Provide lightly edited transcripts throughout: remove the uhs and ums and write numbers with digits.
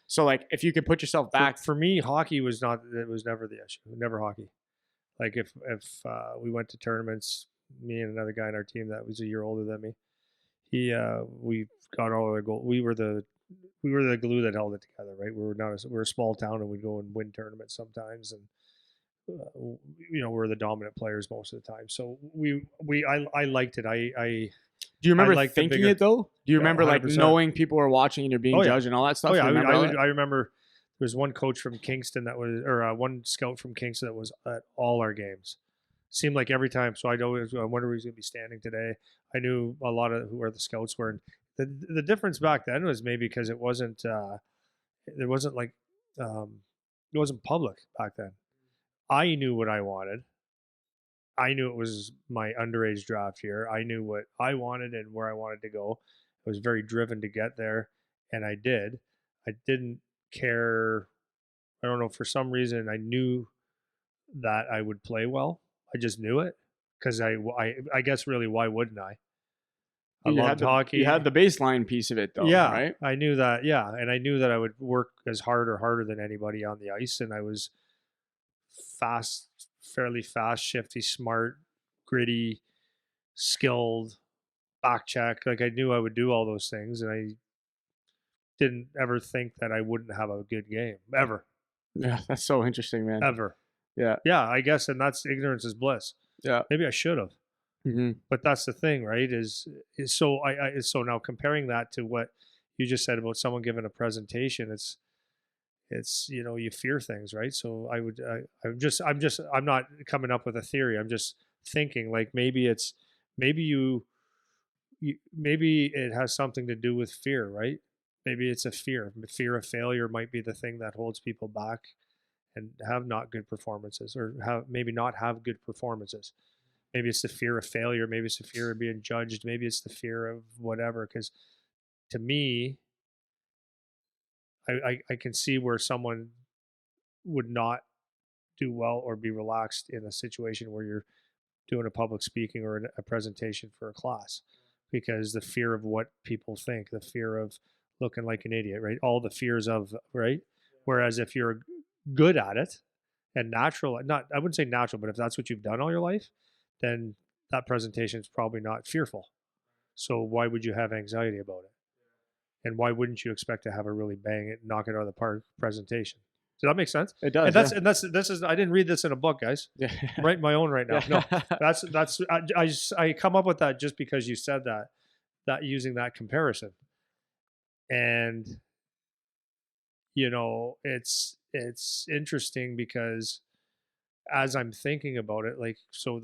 So like, if you could put yourself back, For me, hockey was not. It was never the issue. Never hockey. Like if we went to tournaments, me and another guy on our team that was a year older than me, we got all our goal. We were the glue that held it together, right? We're a small town, and we'd go and win tournaments sometimes, and we're the dominant players most of the time. So I liked it. do you remember like the thinking bigger- it though? Do you Yeah, remember like 100%. knowing people were watching and you're being Oh, yeah. judged and all that stuff? Oh yeah, You remember all that? I remember there was one coach from Kingston that was, or one scout from Kingston that was at all our games. Seemed like every time. So I wonder who's going to be standing today. I knew a lot of where the scouts were. And the difference back then was maybe because it wasn't there wasn't like it wasn't public back then. I knew what I wanted. I knew it was my underage draft year. I knew what I wanted and where I wanted to go. I was very driven to get there, and I did. I didn't care. I don't know, for some reason I knew that I would play well. I just knew it because I guess really, why wouldn't I? I loved hockey. You had the baseline piece of it though, Yeah, right? I knew that. Yeah, and I knew that I would work as hard or harder than anybody on the ice, and I was fairly fast, shifty, smart, gritty, skilled, back check. Like I knew I would do all those things, and I didn't ever think that I wouldn't have a good game ever. Yeah, that's so interesting, man. Ever. Yeah. Yeah, I guess, and that's ignorance is bliss. Yeah. Maybe I should have. Mm-hmm. But that's the thing, right? So so now comparing that to what you just said about someone giving a presentation, it's you fear things, right? So I'm not coming up with a theory. I'm just thinking like maybe it has something to do with fear, right? Maybe it's a fear. Fear of failure might be the thing that holds people back and have not good performances, or maybe not have good performances. Maybe it's the fear of failure. Maybe it's the fear of being judged. Maybe it's the fear of whatever. Because to me, I can see where someone would not do well or be relaxed in a situation where you're doing a public speaking or a presentation for a class, because the fear of what people think, the fear of looking like an idiot, right? All the fears of, right? Whereas if you're good at it and natural, I wouldn't say natural, but if that's what you've done all your life, then that presentation is probably not fearful. So why would you have anxiety about it? And why wouldn't you expect to have a really knock it out of the park presentation? Does that make sense? It does. And this is I didn't read this in a book, guys. Yeah. I'm writing my own right now. No, I come up with that just because you said that using that comparison, and it's interesting because as I'm thinking about it, like, so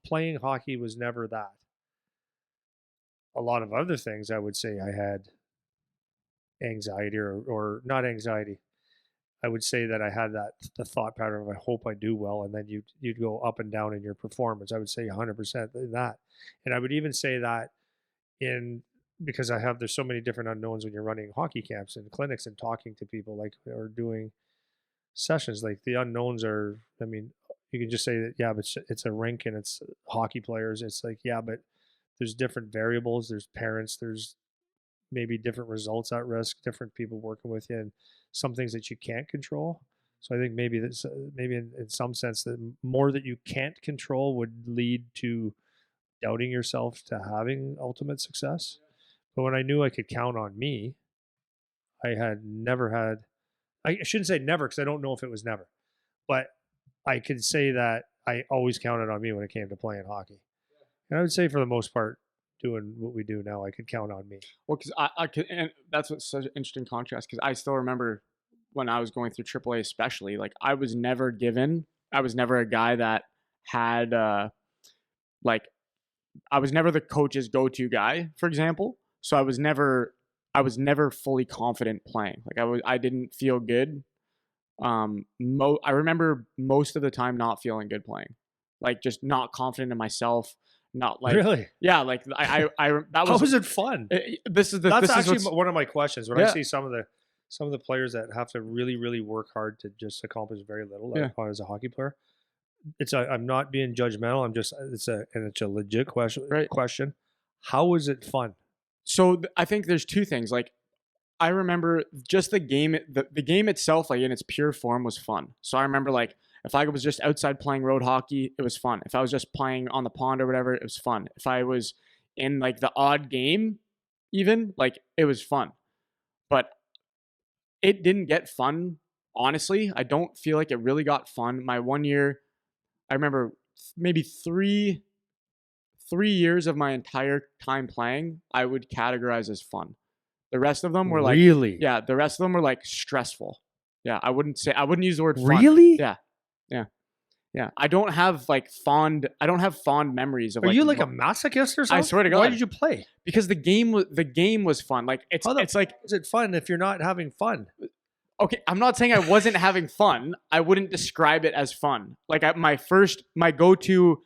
playing hockey was never that. A lot of other things, I would say I had anxiety or not anxiety. I would say that I had the thought pattern of, I hope I do well, and then you'd go up and down in your performance. I would say 100% in that. And I would even say that because there's so many different unknowns when you're running hockey camps and clinics and talking to people, like, or doing sessions. Like, the unknowns are, I mean, you can just say that, yeah, but it's a rink and it's hockey players. It's like, yeah, but there's different variables. There's parents. There's maybe different results at risk, different people working with you, and some things that you can't control. So I think maybe in some sense, that more that you can't control would lead to doubting yourself to having ultimate success. But when I knew I could count on me, I shouldn't say never, because I don't know if it was never, but I could say that I always counted on me when it came to playing hockey. And I would say for the most part, doing what we do now, I could count on me. Well, because I could, and that's what's such an interesting contrast, because I still remember when I was going through AAA, especially, like, I was never a guy that had, like, I was never the coach's go-to guy, for example. So I was never fully confident playing. Like, I didn't feel good. I remember most of the time not feeling good playing, like, just not confident in myself. Not like, really, yeah, like I that was, how was it fun? That's actually one of my questions when I see some of the players that have to really, really work hard to just accomplish very little as a hockey player. I'm not being judgmental. It's a legit question. Right. Question. How was it fun? So I think there's two things. Like, I remember just the game itself, like in its pure form, was fun. So I remember like if I was just outside playing road hockey, it was fun. If I was just playing on the pond or whatever, it was fun. If I was in like the odd game, even like it was fun. But it didn't get fun. Honestly, I don't feel like it really got fun. My 1 year, I remember maybe 3 years of my entire time playing, I would categorize as fun. The rest of them were like, Really? yeah, the rest of them were like stressful. Yeah, I wouldn't use the word fun. Really? Yeah, yeah, yeah. I don't have fond memories of Are like, you like a masochist or something? I swear to Why God, did you play? because the game was fun. Like How the it's like, is it fun if you're not having fun? okay, I'm not saying I wasn't having fun. I wouldn't describe it as fun. Like my go-to,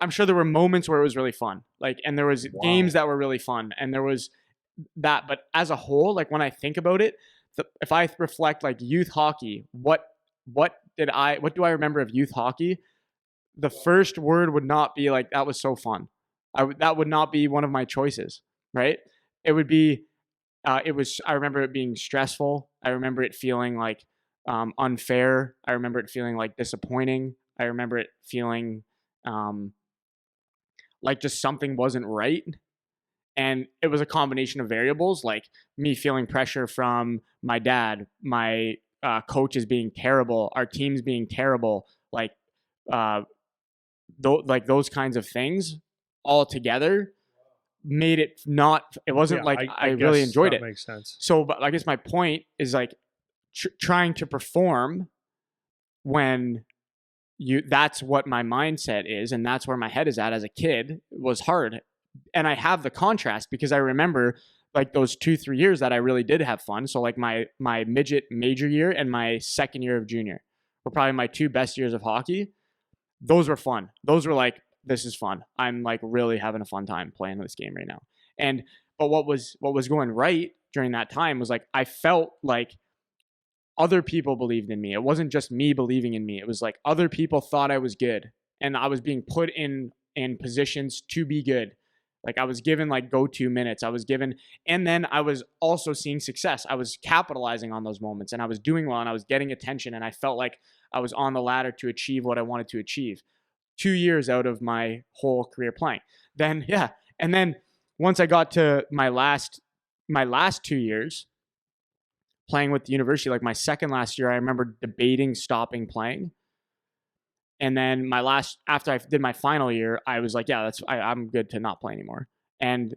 I'm sure there were moments where it was really fun. Like, and there was games that were really fun, and there was that. But as a whole, like when I think about it, if I reflect like youth hockey, what do I remember of youth hockey? The first word would not be like that was so fun. That would not be one of my choices, right? It would be I remember it being stressful. I remember it feeling like unfair. I remember it feeling like disappointing. I remember it feeling um, like just something wasn't right. And it was a combination of variables, like me feeling pressure from my dad, my coaches being terrible, our teams being terrible, like uh, like those kinds of things all together made it not. It wasn't Yeah, like I I really guess enjoyed that it. makes sense. So, but I guess my point is like trying to perform when that's what my mindset is and that's where my head is at as a kid was hard. And I have the contrast because I remember like those 2-3 years that I really did have fun. So like my midget major year and my second year of junior were probably my two best years of hockey. Those were fun. Those were like, this is fun. I'm like really having a fun time playing this game right now. And but what was going right during that time was like I felt like other people believed in me. It wasn't just me believing in me. It was like other people thought I was good and I was being put in positions to be good. Like I was given like go-to minutes. I was given and then I was also seeing success. I was capitalizing on those moments and I was doing well and I was getting attention and I felt like I was on the ladder to achieve what I wanted to achieve. 2 years out of my whole career playing. Then yeah, and then once I got to my last 2 years playing with the university, like my second last year, I remember debating stopping playing. And then after I did my final year, I was like, yeah, I'm good to not play anymore. And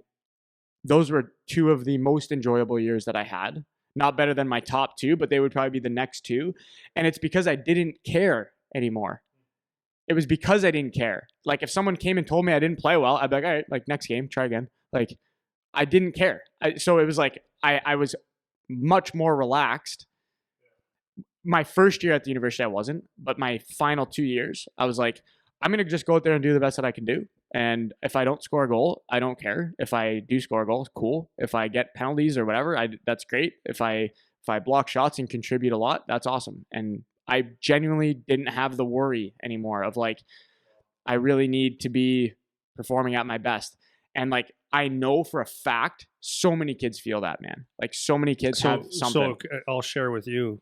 those were two of the most enjoyable years that I had. Not better than my top two, but they would probably be the next two. And it's because I didn't care anymore. It was because I didn't care. Like if someone came and told me I didn't play well, I'd be like, all right, like next game, try again. Like I didn't care. So it was like I was much more relaxed. My first year at the university, I wasn't, but my final 2 years, I was like, I'm going to just go out there and do the best that I can do. And if I don't score a goal, I don't care. If I do score a goal, cool. If I get penalties or whatever, that's great. If I block shots and contribute a lot, that's awesome. And I genuinely didn't have the worry anymore of like, I really need to be performing at my best. And like, I know for a fact, so many kids feel that, man. Like, so many kids have something. So I'll share with you.